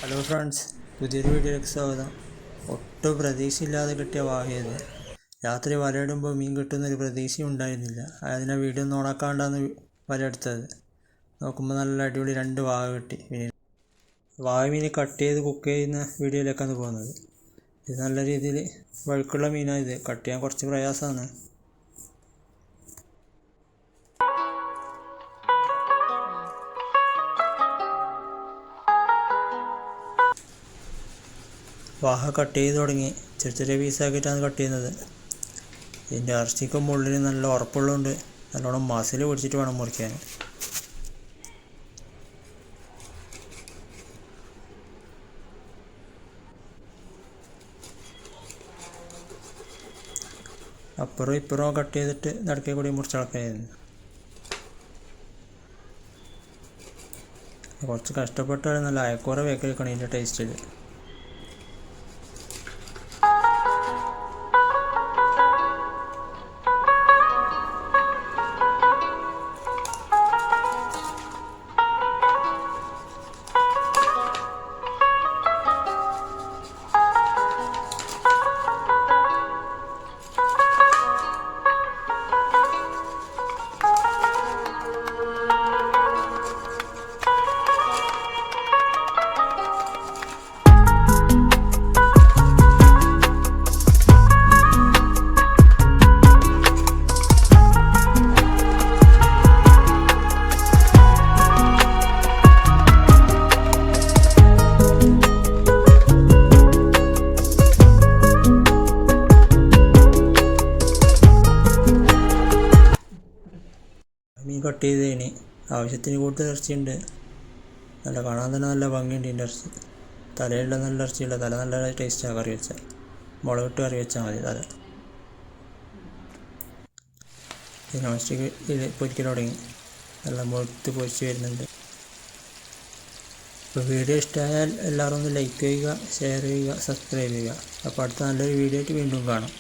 Hello friends, പുതിയൊരു വീഡിയോയിലേക്ക് സ്വാഗതം. ഒട്ടും പ്രതീക്ഷയില്ലാതെ കിട്ടിയ വാഹയത്. രാത്രി വലയിടുമ്പോൾ മീൻ കിട്ടുന്നൊരു പ്രതീക്ഷയും ഉണ്ടായിരുന്നില്ല. അതിനെ വീഡിയോ ഒന്നും ഉണക്കാണ്ടാന്ന് വലയെടുത്തത്. നോക്കുമ്പോൾ നല്ല അടിപൊളി 2 വാഹ കിട്ടി. വാഹ മീൻ കട്ട് ചെയ്ത് കുക്ക് ചെയ്യുന്ന വീഡിയോയിലേക്കാണ് പോകുന്നത്. ഇത് നല്ല രീതിയിൽ വഴുക്കുള്ള മീനാണ്. ഇത് കട്ട് ചെയ്യാൻ കുറച്ച് പ്രയാസമാണ്. വാഹ കട്ട് ചെയ്ത് തുടങ്ങി. ചെറിയ ചെറിയ പീസാക്കിയിട്ടാണ് കട്ട് ചെയ്യുന്നത്. ഇതിൻ്റെ ഇറച്ചിക്ക് മുള്ളിൽ നല്ല ഉറപ്പുള്ളതുകൊണ്ട് നല്ലോണം മസിൽ പിടിച്ചിട്ട് വേണം മുറിക്കാൻ. അപ്പുറം ഇപ്പുറം കട്ട് ചെയ്തിട്ട് നടക്കേ കൂടി മുറിച്ചടക്കായിരുന്നു. കുറച്ച് കഷ്ടപ്പെട്ടാലും നല്ല അയക്കൂറ വേക്കണം ഇതിൻ്റെ ടേസ്റ്റിൽ. മീൻ കട്ട് ചെയ്തതിന് ആവശ്യത്തിന് കൂടുതൽ ഇറച്ചിയുണ്ട്. നല്ല കാണാൻ തന്നെ നല്ല ഭംഗിയുണ്ട് ഇതിൻ്റെ ഇറച്ചി. തലയുള്ള നല്ല ഇറച്ചിയുള്ള തല നല്ല ടേസ്റ്റാണ് കറി വെച്ചാൽ. മുളകിട്ട് കറി വെച്ചാൽ മതി തല. നോൺ സ്റ്റിക്ക് ഇത് പൊരിക്കൽ തുടങ്ങി. നല്ല മുഴുത്ത് പൊരിച്ച് വരുന്നുണ്ട്. ഇപ്പോൾ വീഡിയോ ഇഷ്ടമായാൽ എല്ലാവരും ഒന്ന് ലൈക്ക് ചെയ്യുക, ഷെയർ ചെയ്യുക, സബ്സ്ക്രൈബ് ചെയ്യുക. അപ്പോൾ അടുത്ത നല്ലൊരു വീഡിയോ ആയിട്ട് വീണ്ടും കാണാം.